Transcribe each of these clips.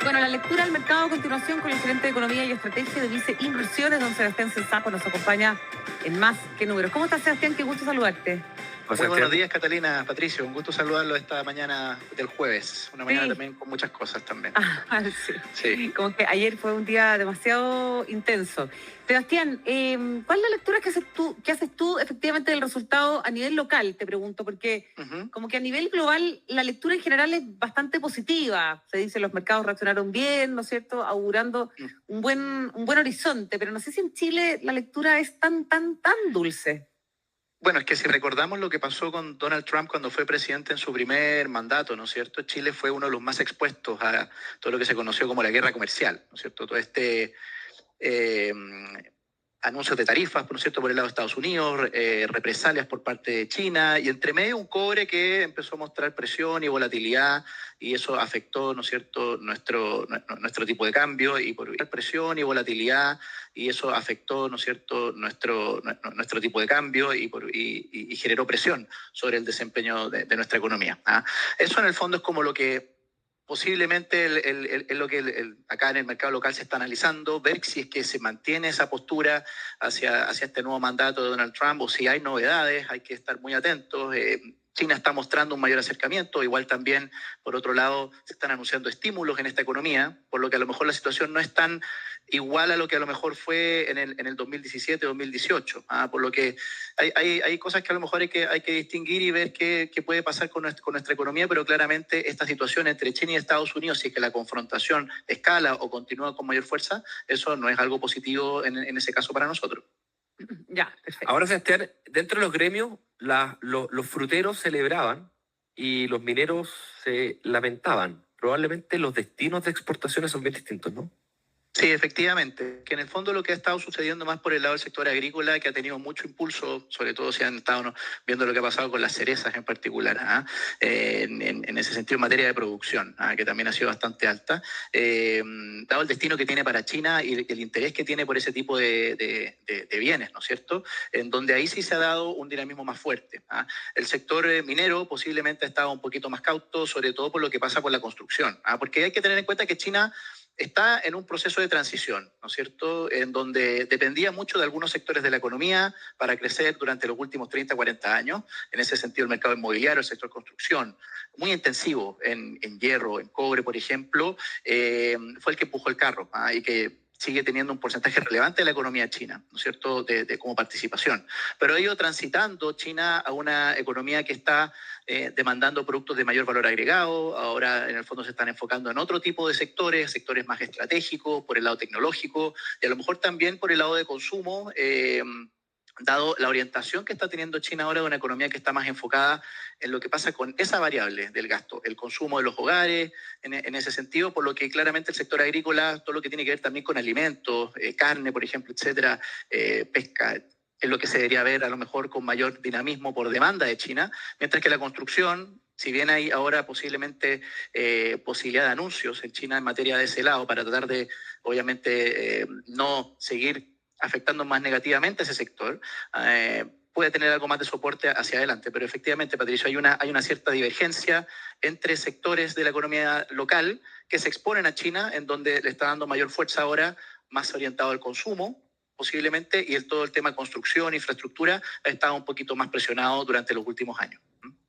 Bueno, la lectura al mercado a continuación con el gerente de Economía y Estrategia de Vice Inversiones, don Sebastián Sensapo, nos acompaña en Más que Números. ¿Cómo estás, Sebastián? Qué gusto saludarte. Hola, Muy buenos Sebastián. días, Catalina, Patricio. Un gusto saludarlo esta mañana del jueves. Una mañana Sí, también con muchas cosas también. Sí. sí. Como que ayer fue un día demasiado intenso. Sebastián, ¿cuál es la lectura que haces tú efectivamente del resultado a nivel local? Te pregunto, porque Ujú. como que a nivel global la lectura en general es bastante positiva. Se dice los mercados reaccionaron bien, ¿no es cierto? Augurando Mm. un buen horizonte, pero no sé si en Chile la lectura es tan dulce. Bueno, es que si recordamos lo que pasó con Donald Trump cuando fue presidente en su primer mandato, ¿no es cierto? Chile fue uno de los más expuestos a todo lo que se conoció como la guerra comercial, ¿no es cierto? Todo este eh, anuncios de tarifas, ¿no es cierto?, por el lado de Estados Unidos, represalias por parte de China, y entre medio un cobre que empezó a mostrar presión y volatilidad, y eso afectó, ¿no es cierto?, nuestro tipo de cambio, y por presión y volatilidad, y eso afectó, ¿no es cierto?, nuestro tipo de cambio, y generó presión sobre el desempeño de nuestra economía. ¿Ah? Eso en el fondo es como lo que posiblemente lo que acá en el mercado local se está analizando, ver si es que se mantiene esa postura hacia este nuevo mandato de Donald Trump o si hay novedades, hay que estar muy atentos. China está mostrando un mayor acercamiento, igual también, por otro lado, se están anunciando estímulos en esta economía, por lo que a lo mejor la situación no es tan igual a lo que a lo mejor fue en el 2017-2018, por lo que hay cosas que a lo mejor hay que distinguir y ver qué puede pasar con nuestra economía, pero claramente esta situación entre China y Estados Unidos, si es que la confrontación escala o continúa con mayor fuerza, eso no es algo positivo en ese caso para nosotros. Ya, perfecto. Ahora, Sebastián, dentro de los gremios, los fruteros celebraban y los mineros se lamentaban. Probablemente los destinos de exportaciones son bien distintos, ¿no? Sí, efectivamente, que en el fondo lo que ha estado sucediendo más por el lado del sector agrícola, que ha tenido mucho impulso, sobre todo si han estado, ¿no?, viendo lo que ha pasado con las cerezas en particular, en ese sentido en materia de producción, que también ha sido bastante alta, dado el destino que tiene para China y el interés que tiene por ese tipo de bienes, ¿no es cierto?, en donde ahí sí se ha dado un dinamismo más fuerte. El sector minero posiblemente ha estado un poquito más cauto, sobre todo por lo que pasa con la construcción, porque hay que tener en cuenta que China está en un proceso de transición, ¿no es cierto?, en donde dependía mucho de algunos sectores de la economía para crecer durante los últimos 30, 40 años. En ese sentido, el mercado inmobiliario, el sector construcción, muy intensivo en hierro, en cobre, por ejemplo, fue el que empujó el carro, y que sigue teniendo un porcentaje relevante de la economía china, ¿no es cierto?, como participación. Pero ha ido transitando China a una economía que está demandando productos de mayor valor agregado. Ahora, en el fondo, se están enfocando en otro tipo de sectores más estratégicos, por el lado tecnológico, y a lo mejor también por el lado de consumo, dado la orientación que está teniendo China ahora de una economía que está más enfocada en lo que pasa con esa variable del gasto, el consumo de los hogares, en ese sentido, por lo que claramente el sector agrícola, todo lo que tiene que ver también con alimentos, carne, por ejemplo, etcétera, pesca, es lo que se debería ver a lo mejor con mayor dinamismo por demanda de China, mientras que la construcción, si bien hay ahora posiblemente posibilidad de anuncios en China en materia de ese lado para tratar de, obviamente, no seguir afectando más negativamente a ese sector, puede tener algo más de soporte hacia adelante. Pero efectivamente, Patricio, hay una cierta divergencia entre sectores de la economía local que se exponen a China, en donde le está dando mayor fuerza ahora, más orientado al consumo, posiblemente, y todo el tema de construcción, infraestructura, ha estado un poquito más presionado durante los últimos años.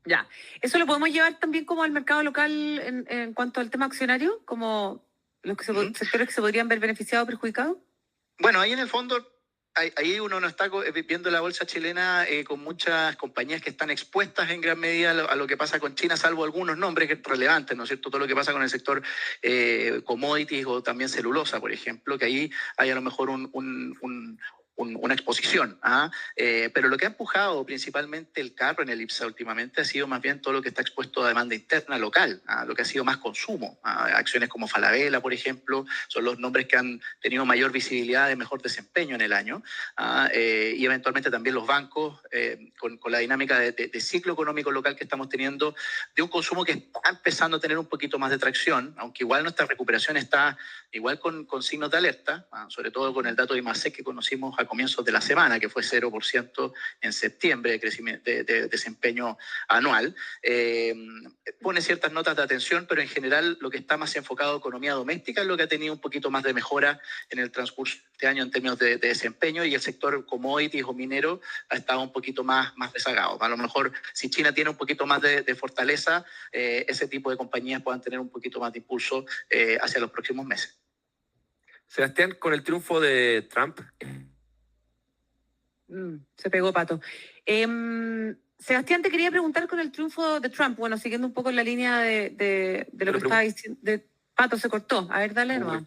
Ya. ¿Eso lo podemos llevar también como al mercado local en cuanto al tema accionario? ¿Como Ujú. sectores que se podrían ver beneficiados o perjudicados? Bueno, ahí en el fondo, ahí uno no está viendo la bolsa chilena con muchas compañías que están expuestas en gran medida a lo que pasa con China, salvo algunos nombres que relevantes, ¿no es cierto? Todo lo que pasa con el sector commodities o también celulosa, por ejemplo, que ahí hay a lo mejor una exposición. Pero lo que ha empujado principalmente el carro en el IPSA últimamente ha sido más bien todo lo que está expuesto a demanda interna local, lo que ha sido más consumo. Acciones como Falabella, por ejemplo, son los nombres que han tenido mayor visibilidad de mejor desempeño en el año. Y eventualmente también los bancos, con la dinámica de ciclo económico local que estamos teniendo, de un consumo que está empezando a tener un poquito más de tracción, aunque igual nuestra recuperación está igual con signos de alerta, sobre todo con el dato de IMASEC que conocimos a comienzos de la semana, que fue 0% en septiembre de crecimiento, de desempeño anual. Pone ciertas notas de atención, pero en general lo que está más enfocado a economía doméstica es lo que ha tenido un poquito más de mejora en el transcurso de este año en términos de desempeño, y el sector commodities o minero ha estado un poquito más rezagado. A lo mejor si China tiene un poquito más de fortaleza, ese tipo de compañías puedan tener un poquito más de impulso hacia los próximos meses. Sebastián, con el triunfo de Trump. Se pegó Pato. Sebastián, te quería preguntar con el triunfo de Trump, bueno, siguiendo un poco en la línea de lo que estaba diciendo. Pato se cortó. A ver, dale nomás.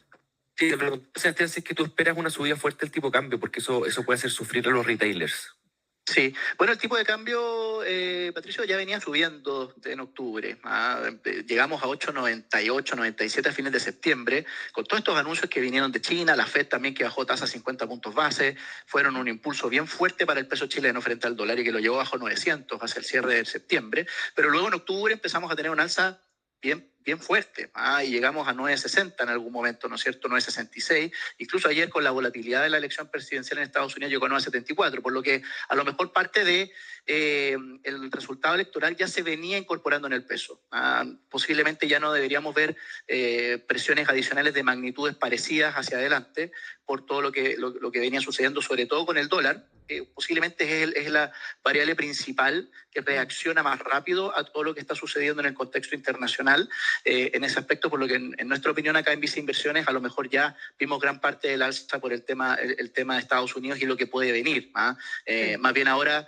Sí, te pregunto, Sebastián, si es que tú esperas una subida fuerte del tipo de cambio, porque eso puede hacer sufrir a los retailers. Sí, bueno, el tipo de cambio, Patricio, ya venía subiendo en octubre. Llegamos a 8,98, 97 a fines de septiembre, con todos estos anuncios que vinieron de China, la FED también que bajó tasa 50 puntos base, fueron un impulso bien fuerte para el peso chileno frente al dólar y que lo llevó bajo 900 hacia el cierre de septiembre, pero luego en octubre empezamos a tener un alza bien fuerte, y llegamos a 9,60 en algún momento, ¿no es cierto? 9,66, incluso ayer con la volatilidad de la elección presidencial en Estados Unidos llegó a 9,74, por lo que a lo mejor parte de el resultado electoral ya se venía incorporando en el peso. Posiblemente ya no deberíamos ver presiones adicionales de magnitudes parecidas hacia adelante por todo lo que venía sucediendo, sobre todo con el dólar. Posiblemente es la variable principal que reacciona más rápido a todo lo que está sucediendo en el contexto internacional en ese aspecto, por lo que en nuestra opinión acá en Visa Inversiones a lo mejor ya vimos gran parte del alza por el tema de Estados Unidos y lo que puede venir. Más bien ahora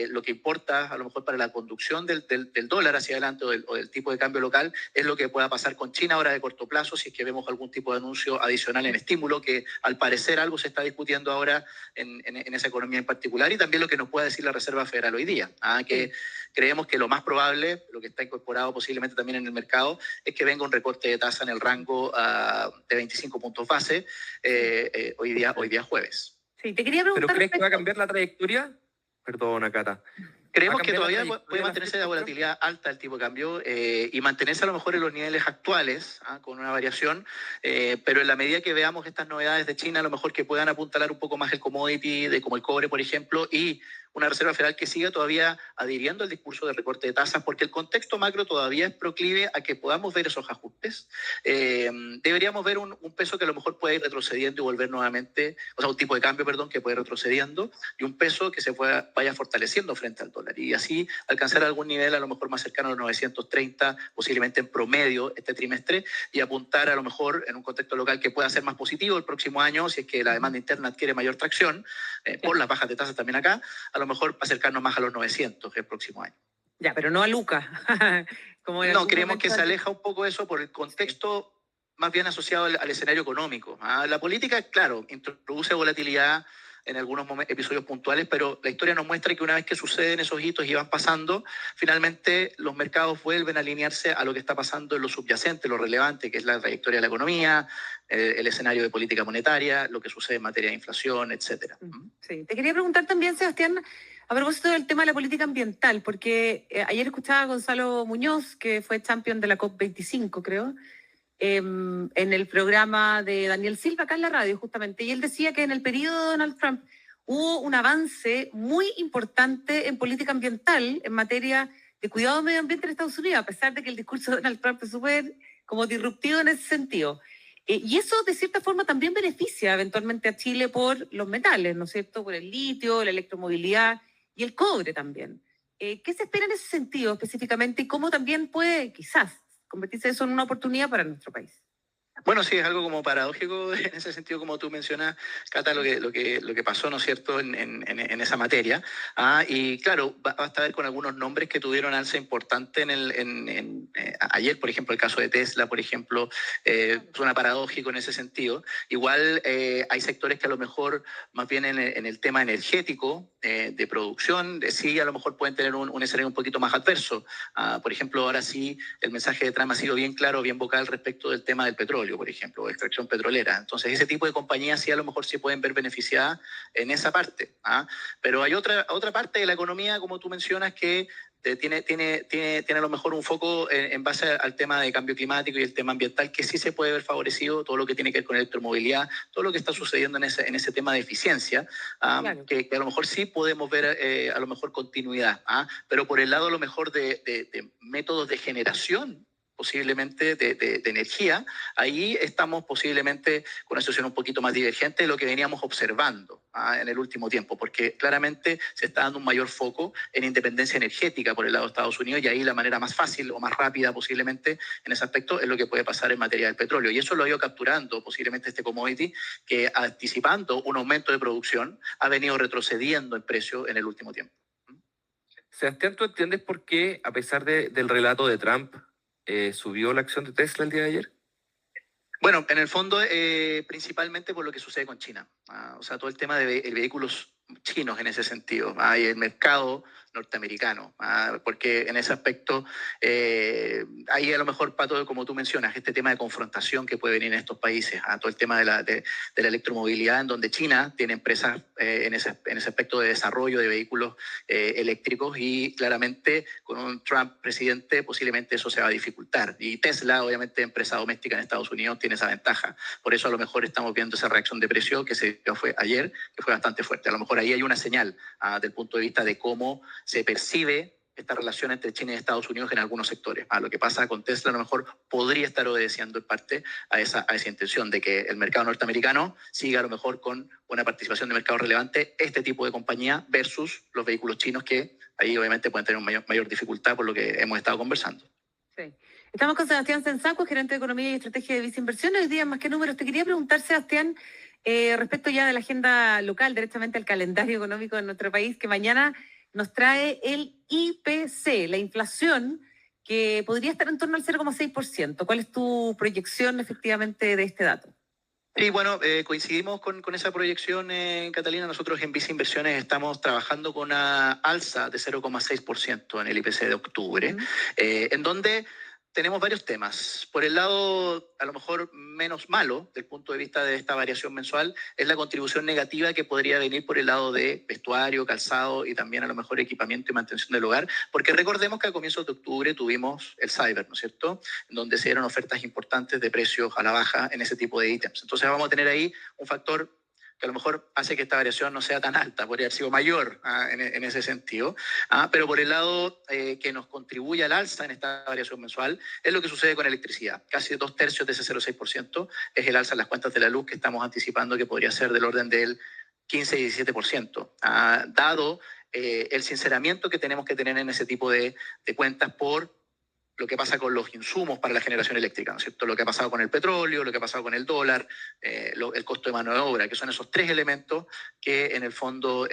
lo que importa a lo mejor para la conducción del dólar hacia adelante o del tipo de cambio local es lo que pueda pasar con China ahora de corto plazo, si es que vemos algún tipo de anuncio adicional en estímulo, que al parecer algo se está discutiendo ahora en esa economía en particular, y también lo que nos pueda decir la Reserva Federal hoy día, que creemos que lo más probable, lo que está incorporado posiblemente también en el mercado, es que venga un recorte de tasa en el rango de 25 puntos base hoy día jueves. Sí, te quería preguntar. ¿Pero crees que va a cambiar la trayectoria? Perdona, Cata. Creemos que todavía puede mantenerse la volatilidad alta del tipo de cambio y mantenerse a lo mejor en los niveles actuales, con una variación, pero en la medida que veamos estas novedades de China, a lo mejor que puedan apuntalar un poco más el commodity, como el cobre, por ejemplo, y una Reserva Federal que siga todavía adhiriendo al discurso de recorte de tasas, porque el contexto macro todavía es proclive a que podamos ver esos ajustes. Deberíamos ver un peso que a lo mejor puede ir retrocediendo y volver nuevamente, o sea, un tipo de cambio, perdón, que puede ir retrocediendo, y un peso que se vaya fortaleciendo frente al dólar, y así alcanzar algún nivel a lo mejor más cercano a los 930, posiblemente en promedio este trimestre, y apuntar a lo mejor en un contexto local que pueda ser más positivo el próximo año, si es que la demanda interna adquiere mayor tracción, por las bajas de tasas también acá, a lo mejor acercarnos más a los 900 el próximo año. Ya, pero no a Luca. No, creemos que se aleja un poco eso por el contexto más bien asociado al escenario económico. La política, claro, introduce volatilidad en algunos episodios puntuales, pero la historia nos muestra que una vez que suceden esos hitos y van pasando, finalmente los mercados vuelven a alinearse a lo que está pasando en lo subyacente, lo relevante, que es la trayectoria de la economía, el escenario de política monetaria, lo que sucede en materia de inflación, etcétera. Sí. Te quería preguntar también, Sebastián, a propósito del tema de la política ambiental, porque ayer escuchaba a Gonzalo Muñoz, que fue champion de la COP25, creo, en el programa de Daniel Silva, acá en la radio, justamente, y él decía que en el periodo de Donald Trump hubo un avance muy importante en política ambiental, en materia de cuidado del medio ambiente en Estados Unidos, a pesar de que el discurso de Donald Trump es súper como disruptivo en ese sentido. Y eso, de cierta forma, también beneficia eventualmente a Chile por los metales, ¿no es cierto? Por el litio, la electromovilidad y el cobre también. ¿Qué se espera en ese sentido específicamente y cómo también puede, quizás, convertirse eso en una oportunidad para nuestro país? Bueno, sí, es algo como paradójico en ese sentido, como tú mencionas, Cata, lo que pasó, ¿no es cierto?, en esa materia. Y claro, basta ver con algunos nombres que tuvieron alza importante ayer, por ejemplo, el caso de Tesla, por ejemplo, suena paradójico en ese sentido. Igual hay sectores que a lo mejor, más bien en el tema energético, de producción, sí, a lo mejor pueden tener un escenario un poquito más adverso. Por ejemplo, ahora sí, el mensaje de Trump ha sido bien claro, bien vocal respecto del tema del petróleo, por ejemplo, o extracción petrolera. Entonces, ese tipo de compañías sí a lo mejor se pueden ver beneficiadas en esa parte. Pero hay otra parte de la economía, como tú mencionas, que tiene a lo mejor un foco en base al tema de cambio climático y el tema ambiental, que sí se puede ver favorecido, todo lo que tiene que ver con electromovilidad, todo lo que está sucediendo en ese tema de eficiencia, Claro. que a lo mejor sí podemos ver a lo mejor continuidad, pero por el lado a lo mejor de métodos de generación posiblemente de energía, ahí estamos posiblemente con una situación un poquito más divergente de lo que veníamos observando en el último tiempo, porque claramente se está dando un mayor foco en independencia energética por el lado de Estados Unidos, y ahí la manera más fácil o más rápida posiblemente en ese aspecto es lo que puede pasar en materia del petróleo, y eso lo ha ido capturando posiblemente este commodity, que anticipando un aumento de producción ha venido retrocediendo en precio en el último tiempo. Sebastián, ¿tú entiendes por qué, a pesar del relato de Trump, subió la acción de Tesla el día de ayer? Bueno, en el fondo, principalmente por lo que sucede con China. O sea, todo el tema de vehículos chinos en ese sentido, y el mercado norteamericano, porque en ese aspecto, ahí a lo mejor, Pato, como tú mencionas, este tema de confrontación que puede venir en estos países, todo el tema de la electromovilidad, en donde China tiene empresas en ese aspecto de desarrollo de vehículos eléctricos, y claramente con un Trump presidente posiblemente eso se va a dificultar. Y Tesla, obviamente empresa doméstica en Estados Unidos, tiene esa ventaja. Por eso a lo mejor estamos viendo esa reacción de precio que se fue ayer, que fue bastante fuerte. A lo mejor ahí hay una señal del punto de vista de cómo se percibe esta relación entre China y Estados Unidos en algunos sectores. Lo que pasa con Tesla a lo mejor podría estar obedeciendo en parte a esa intención de que el mercado norteamericano siga a lo mejor con una participación de mercado relevante, este tipo de compañía versus los vehículos chinos, que ahí obviamente pueden tener una mayor dificultad por lo que hemos estado conversando. Sí. Estamos con Sebastián Sensaco, gerente de Economía y Estrategia de Visa Inversiones. Hoy día, más que números, te quería preguntar, Sebastián, respecto ya de la agenda local, directamente al calendario económico de nuestro país, que mañana nos trae el IPC, la inflación, que podría estar en torno al 0,6%. ¿Cuál es tu proyección efectivamente de este dato? Sí, bueno, coincidimos con esa proyección, Catalina. Nosotros en Visa Inversiones estamos trabajando con una alza de 0,6% en el IPC de octubre, en donde tenemos varios temas. Por el lado, a lo mejor menos malo, del punto de vista de esta variación mensual, es la contribución negativa que podría venir por el lado de vestuario, calzado y también a lo mejor equipamiento y mantención del hogar, porque recordemos que a comienzos de octubre tuvimos el Cyber, ¿no es cierto?, en donde se dieron ofertas importantes de precios a la baja en ese tipo de ítems. Entonces vamos a tener ahí un factor que a lo mejor hace que esta variación no sea tan alta, podría haber sido mayor en ese sentido. Pero por el lado que nos contribuye al alza en esta variación mensual es lo que sucede con electricidad. Casi 2/3 de ese 0,6% es el alza en las cuentas de la luz, que estamos anticipando que podría ser del orden del 15 y 17%, dado el sinceramiento que tenemos que tener en ese tipo de cuentas por lo que pasa con los insumos para la generación eléctrica, ¿no es cierto? Lo que ha pasado con el petróleo, lo que ha pasado con el dólar, el costo de mano de obra, que son esos tres elementos que en el fondo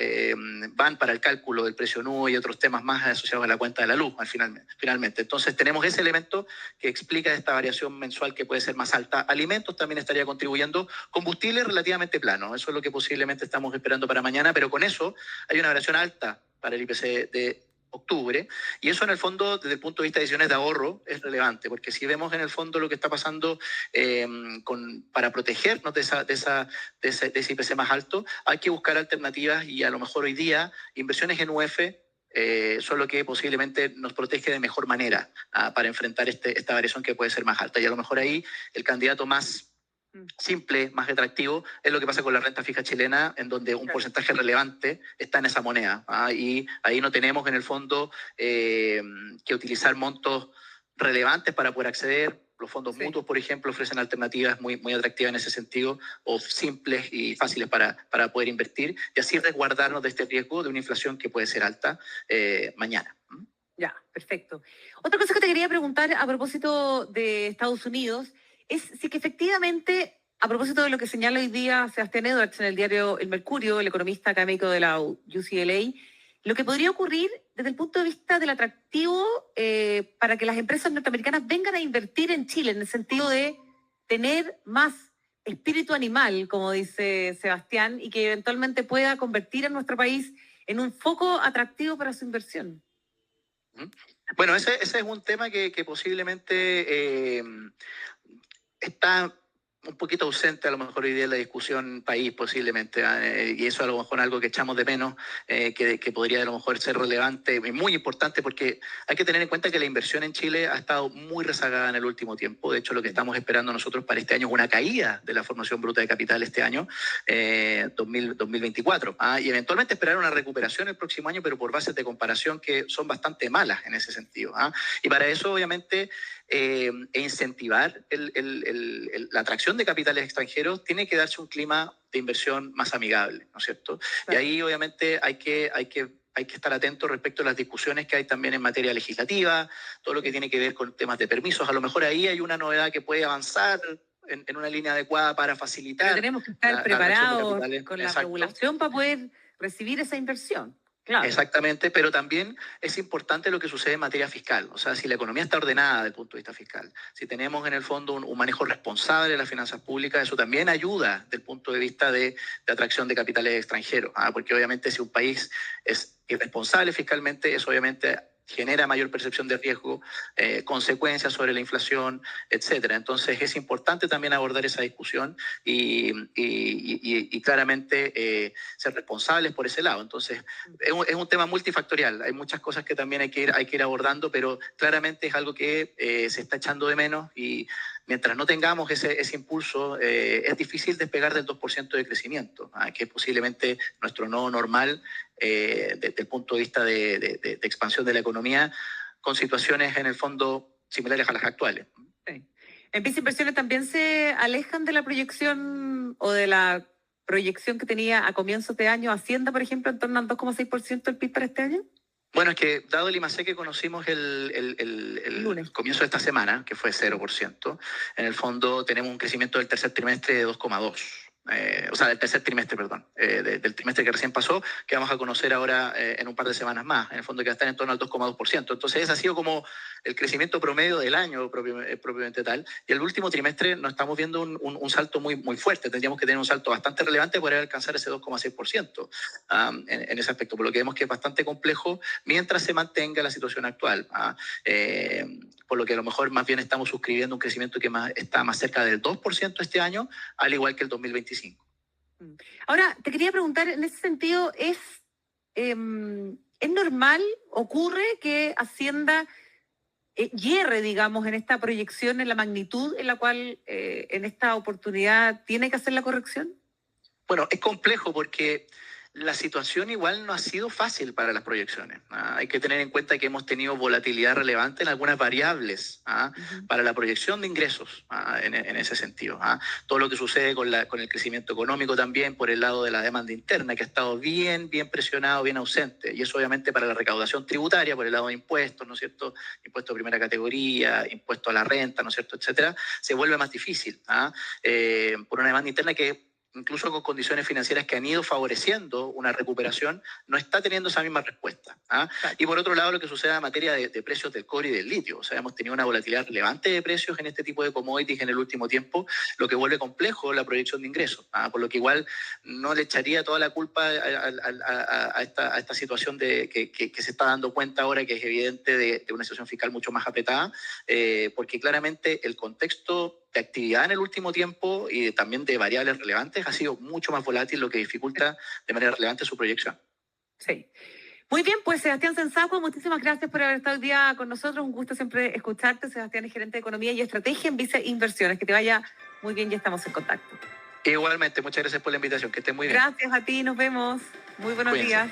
van para el cálculo del precio nudo y otros temas más asociados a la cuenta de la luz, finalmente. Entonces tenemos ese elemento que explica esta variación mensual que puede ser más alta. Alimentos también estaría contribuyendo, combustible relativamente plano, eso es lo que posiblemente estamos esperando para mañana, pero con eso hay una variación alta para el IPC de octubre, y eso en el fondo desde el punto de vista de decisiones de ahorro es relevante, porque si vemos en el fondo lo que está pasando para protegernos de ese IPC más alto, hay que buscar alternativas, y a lo mejor hoy día inversiones en UF son lo que posiblemente nos protege de mejor manera para enfrentar esta variación que puede ser más alta, y a lo mejor ahí el candidato más simple, más atractivo, es lo que pasa con la renta fija chilena, en donde un porcentaje relevante está en esa moneda. Y ahí no tenemos en el fondo que utilizar montos relevantes para poder acceder. Los fondos mutuos, por ejemplo, ofrecen alternativas muy, muy atractivas en ese sentido, o simples y fáciles para poder invertir, y así resguardarnos de este riesgo de una inflación que puede ser alta mañana. Ya, perfecto. Otra cosa que te quería preguntar a propósito de Estados Unidos es si que efectivamente, a propósito de lo que señala hoy día Sebastián Edwards en el diario El Mercurio, el economista académico de la UCLA, lo que podría ocurrir desde el punto de vista del atractivo para que las empresas norteamericanas vengan a invertir en Chile, en el sentido de tener más espíritu animal, como dice Sebastián, y que eventualmente pueda convertir a nuestro país en un foco atractivo para su inversión. Bueno, ese es un tema que posiblemente está un poquito ausente a lo mejor hoy día en la discusión país posiblemente, y eso a lo mejor es algo que echamos de menos, que podría a lo mejor ser relevante y muy importante, porque hay que tener en cuenta que la inversión en Chile ha estado muy rezagada en el último tiempo. De hecho, lo que estamos esperando nosotros para este año es una caída de la formación bruta de capital este año, 2024, y eventualmente esperar una recuperación el próximo año, pero por bases de comparación que son bastante malas en ese sentido. Y para eso, obviamente, incentivar la atracción de capitales extranjeros, tiene que darse un clima de inversión más amigable, ¿no es cierto? Claro. Y ahí obviamente hay que estar atentos respecto a las discusiones que hay también en materia legislativa, todo lo que tiene que ver con temas de permisos. A lo mejor ahí hay una novedad que puede avanzar en una línea adecuada para facilitar. Pero tenemos que estar preparados con la regulación para poder recibir esa inversión. Claro. Exactamente, pero también es importante lo que sucede en materia fiscal. O sea, si la economía está ordenada desde el punto de vista fiscal, si tenemos en el fondo un manejo responsable de las finanzas públicas, eso también ayuda desde el punto de vista de atracción de capitales extranjeros. Porque obviamente si un país es irresponsable fiscalmente, eso obviamente genera mayor percepción de riesgo, consecuencias sobre la inflación, etcétera. Entonces es importante también abordar esa discusión y claramente ser responsables por ese lado. Entonces es un tema multifactorial, hay muchas cosas que también hay que ir abordando, pero claramente es algo que se está echando de menos, y mientras no tengamos ese impulso, es difícil despegar del 2% de crecimiento, que es posiblemente nuestro no normal desde el punto de vista de expansión de la economía, con situaciones en el fondo similares a las actuales. Sí. En PIS Inversiones también se alejan de la proyección o de la proyección que tenía a comienzos de año Hacienda, por ejemplo, en torno al 2,6% del PIB para este año. Bueno, es que dado el IMACE que conocimos el comienzo de esta semana, que fue 0%, en el fondo tenemos un crecimiento del tercer trimestre de 2,2%. O sea, del tercer trimestre, perdón, del trimestre que recién pasó, que vamos a conocer ahora en un par de semanas más, en el fondo que va a estar en torno al 2,2%. Entonces ese ha sido como el crecimiento promedio del año propiamente tal, y el último trimestre no estamos viendo un salto muy fuerte. Tendríamos que tener un salto bastante relevante para alcanzar ese 2,6% en ese aspecto, por lo que vemos que es bastante complejo mientras se mantenga la situación actual, por lo que a lo mejor más bien estamos suscribiendo un crecimiento que está más cerca del 2% este año, al igual que el 2025. Ahora, te quería preguntar, en ese sentido, ¿es normal, ocurre que Hacienda hierre, digamos, en esta proyección, en la magnitud en la cual en esta oportunidad tiene que hacer la corrección? Bueno, es complejo porque la situación igual no ha sido fácil para las proyecciones. Hay que tener en cuenta que hemos tenido volatilidad relevante en algunas variables para la proyección de ingresos en ese sentido. Todo lo que sucede con el crecimiento económico también por el lado de la demanda interna, que ha estado bien presionado, bien ausente. Y eso obviamente para la recaudación tributaria, por el lado de impuestos, ¿no es cierto? Impuestos de primera categoría, impuestos a la renta, ¿no es cierto?, etcétera, se vuelve más difícil por una demanda interna que, incluso con condiciones financieras que han ido favoreciendo una recuperación, no está teniendo esa misma respuesta. Y por otro lado, lo que sucede en materia de precios del cobre y del litio. O sea, hemos tenido una volatilidad relevante de precios en este tipo de commodities en el último tiempo, lo que vuelve complejo la proyección de ingresos. Por lo que igual no le echaría toda la culpa a esta situación que se está dando cuenta ahora, que es evidente de una situación fiscal mucho más apretada, porque claramente el contexto de actividad en el último tiempo y también de variables relevantes ha sido mucho más volátil, lo que dificulta de manera relevante su proyección. Sí. Muy bien, pues Sebastián Sensacua, muchísimas gracias por haber estado hoy día con nosotros. Un gusto siempre escucharte. Sebastián es gerente de Economía y Estrategia en Vice Inversiones. Que te vaya muy bien, ya estamos en contacto. Igualmente, muchas gracias por la invitación. Que estés muy bien. Gracias a ti, nos vemos. Muy buenos días.